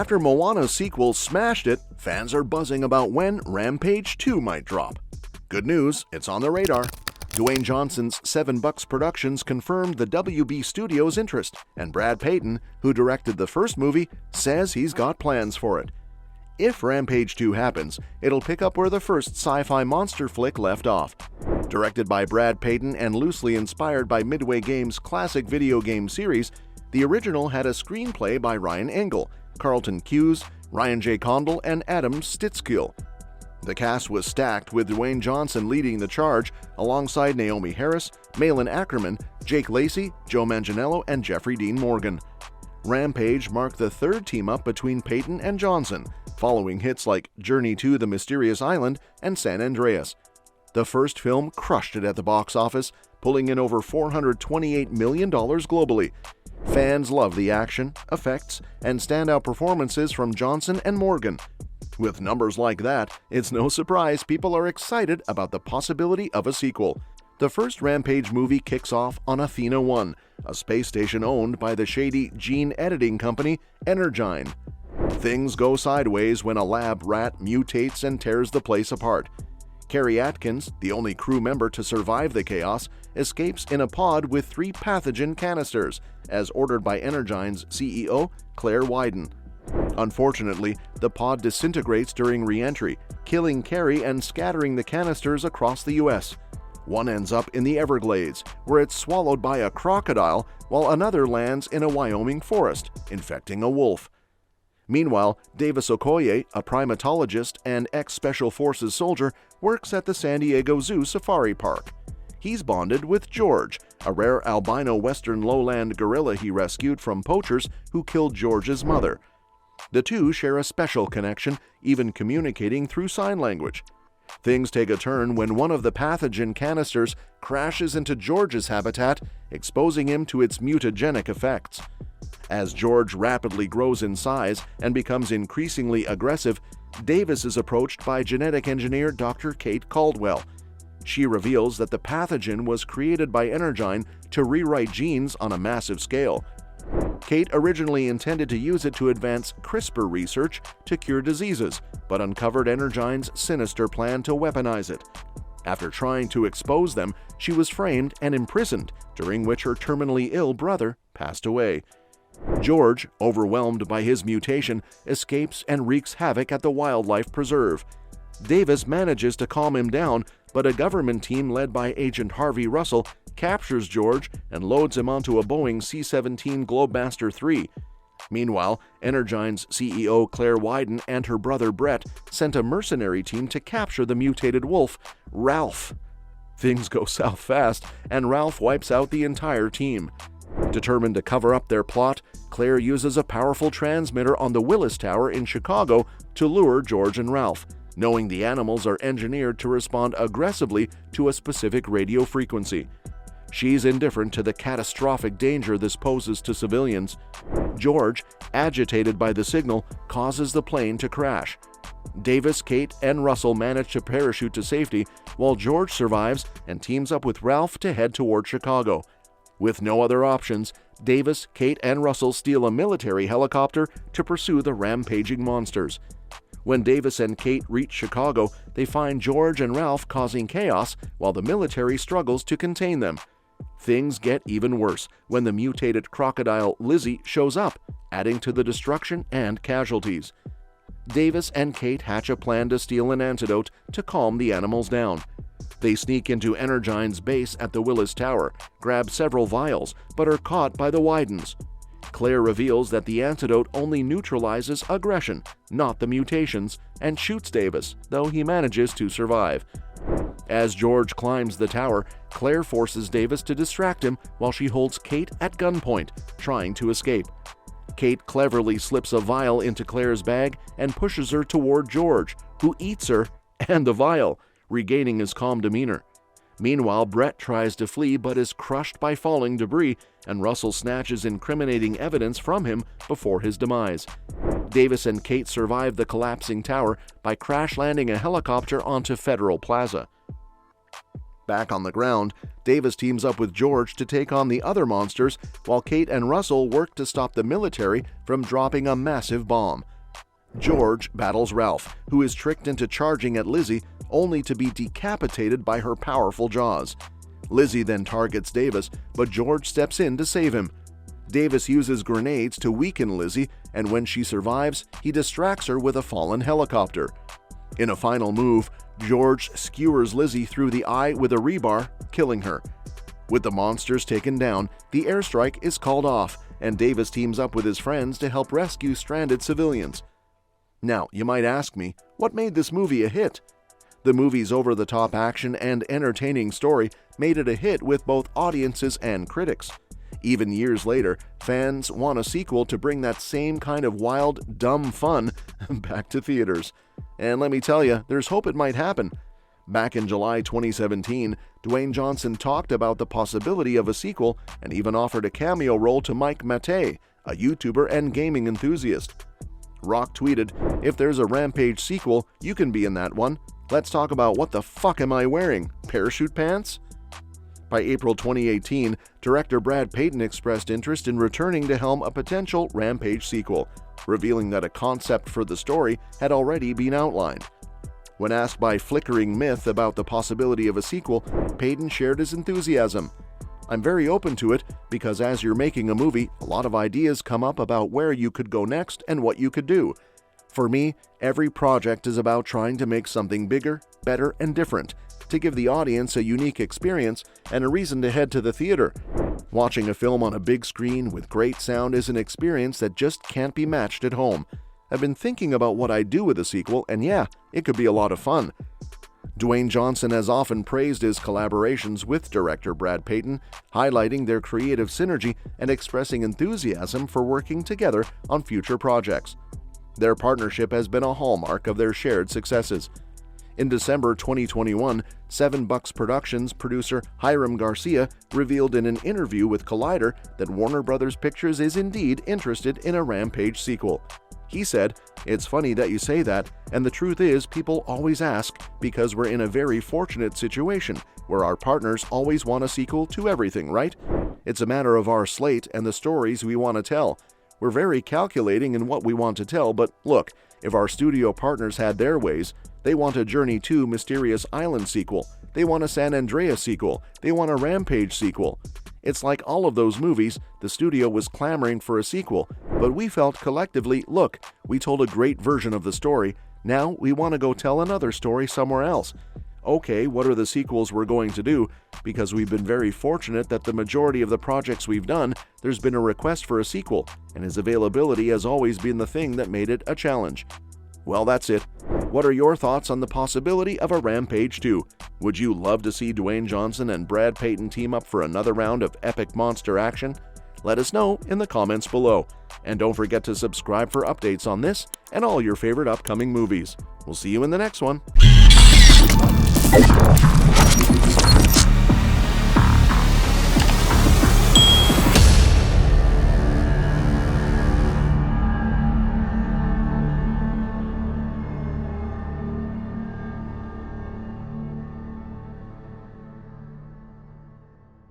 After Moana's sequel smashed it, fans are buzzing about when Rampage 2 might drop. Good news, it's on the radar. Dwayne Johnson's 7 Bucks Productions confirmed the WB Studios' interest, and Brad Peyton, who directed the first movie, says he's got plans for it. If Rampage 2 happens, it'll pick up where the first sci-fi monster flick left off. Directed by Brad Peyton and loosely inspired by Midway Games' classic video game series, the original had a screenplay by Ryan Engel, Carlton Cuse, Ryan J. Condal, and Adam Stitzkill. The cast was stacked, with Dwayne Johnson leading the charge alongside Naomie Harris, Malin Åkerman, Jake Lacy, Joe Manganiello, and Jeffrey Dean Morgan. Rampage marked the third team-up between Peyton and Johnson, following hits like Journey to the Mysterious Island and San Andreas. The first film crushed it at the box office, pulling in over $428 million globally. Fans love the action, effects, and standout performances from Johnson and Morgan. With numbers like that, it's no surprise people are excited about the possibility of a sequel. The first Rampage movie kicks off on Athena 1, a space station owned by the shady gene editing company Energyne. Things go sideways when a lab rat mutates and tears the place apart. Carrie Atkins, the only crew member to survive the chaos, escapes in a pod with 3 pathogen canisters, as ordered by Energyne's CEO, Claire Wyden. Unfortunately, the pod disintegrates during re-entry, killing Carrie and scattering the canisters across the U.S. One ends up in the Everglades, where it's swallowed by a crocodile, while another lands in a Wyoming forest, infecting a wolf. Meanwhile, Davis Okoye, a primatologist and ex-Special Forces soldier, works at the San Diego Zoo Safari Park. He's bonded with George, a rare albino western lowland gorilla he rescued from poachers who killed George's mother. The two share a special connection, even communicating through sign language. Things take a turn when one of the pathogen canisters crashes into George's habitat, exposing him to its mutagenic effects. As George rapidly grows in size and becomes increasingly aggressive, Davis is approached by genetic engineer Dr. Kate Caldwell. She reveals that the pathogen was created by Energyne to rewrite genes on a massive scale. Kate originally intended to use it to advance CRISPR research to cure diseases, but uncovered Energyne's sinister plan to weaponize it. After trying to expose them, she was framed and imprisoned, during which her terminally ill brother passed away. George, overwhelmed by his mutation, escapes and wreaks havoc at the wildlife preserve. Davis manages to calm him down, but a government team led by Agent Harvey Russell captures George and loads him onto a Boeing C-17 Globemaster III. Meanwhile, Energyne's CEO Claire Wyden and her brother Brett sent a mercenary team to capture the mutated wolf, Ralph. Things go south fast, and Ralph wipes out the entire team. Determined to cover up their plot, Claire uses a powerful transmitter on the Willis Tower in Chicago to lure George and Ralph, knowing the animals are engineered to respond aggressively to a specific radio frequency. She's indifferent to the catastrophic danger this poses to civilians. George, agitated by the signal, causes the plane to crash. Davis, Kate, and Russell manage to parachute to safety, while George survives and teams up with Ralph to head toward Chicago. With no other options, Davis, Kate, and Russell steal a military helicopter to pursue the rampaging monsters. When Davis and Kate reach Chicago, they find George and Ralph causing chaos while the military struggles to contain them. Things get even worse when the mutated crocodile Lizzie shows up, adding to the destruction and casualties. Davis and Kate hatch a plan to steal an antidote to calm the animals down. They sneak into Energyne's base at the Willis Tower, grab several vials, but are caught by the Wydens. Claire reveals that the antidote only neutralizes aggression, not the mutations, and shoots Davis, though he manages to survive. As George climbs the tower, Claire forces Davis to distract him while she holds Kate at gunpoint, trying to escape. Kate cleverly slips a vial into Claire's bag and pushes her toward George, who eats her and the vial, regaining his calm demeanor. Meanwhile, Brett tries to flee but is crushed by falling debris, and Russell snatches incriminating evidence from him before his demise. Davis and Kate survive the collapsing tower by crash-landing a helicopter onto Federal Plaza. Back on the ground, Davis teams up with George to take on the other monsters, while Kate and Russell work to stop the military from dropping a massive bomb. George battles Ralph, who is tricked into charging at Lizzie only to be decapitated by her powerful jaws. Lizzie then targets Davis, but George steps in to save him. Davis uses grenades to weaken Lizzie, and when she survives, he distracts her with a fallen helicopter. In a final move, George skewers Lizzie through the eye with a rebar, killing her. With the monsters taken down, the airstrike is called off, and Davis teams up with his friends to help rescue stranded civilians. Now, you might ask me, what made this movie a hit? The movie's over-the-top action and entertaining story made it a hit with both audiences and critics. Even years later, fans want a sequel to bring that same kind of wild, dumb fun back to theaters. And let me tell you, there's hope it might happen. Back in July 2017, Dwayne Johnson talked about the possibility of a sequel and even offered a cameo role to Mike Matei, a YouTuber and gaming enthusiast. Rock tweeted, "If there's a Rampage sequel, you can be in that one. Let's talk about what the fuck am I wearing? Parachute pants?" By April 2018, director Brad Peyton expressed interest in returning to helm a potential Rampage sequel, revealing that a concept for the story had already been outlined. When asked by Flickering Myth about the possibility of a sequel, Peyton shared his enthusiasm. "I'm very open to it because as you're making a movie, a lot of ideas come up about where you could go next and what you could do. For me, every project is about trying to make something bigger, better, and different, to give the audience a unique experience and a reason to head to the theater. Watching a film on a big screen with great sound is an experience that just can't be matched at home. I've been thinking about what I'd do with a sequel, and yeah, it could be a lot of fun." Dwayne Johnson has often praised his collaborations with director Brad Peyton, highlighting their creative synergy and expressing enthusiasm for working together on future projects. Their partnership has been a hallmark of their shared successes. In December 2021, 7 Bucks Productions producer Hiram Garcia revealed in an interview with Collider that Warner Bros. Pictures is indeed interested in a Rampage sequel. He said, "It's funny that you say that, and the truth is people always ask because we're in a very fortunate situation where our partners always want a sequel to everything, right? It's a matter of our slate and the stories we want to tell. We're very calculating in what we want to tell, but look, if our studio partners had their ways, they want a Journey 2 Mysterious Island sequel, they want a San Andreas sequel, they want a Rampage sequel. It's like all of those movies, the studio was clamoring for a sequel, but we felt collectively, look, we told a great version of the story, now we want to go tell another story somewhere else. Okay, what are the sequels we're going to do? Because we've been very fortunate that the majority of the projects we've done, there's been a request for a sequel, and his availability has always been the thing that made it a challenge." Well, that's it. What are your thoughts on the possibility of a Rampage 2? Would you love to see Dwayne Johnson and Brad Peyton team up for another round of epic monster action? Let us know in the comments below. And don't forget to subscribe for updates on this and all your favorite upcoming movies. We'll see you in the next one.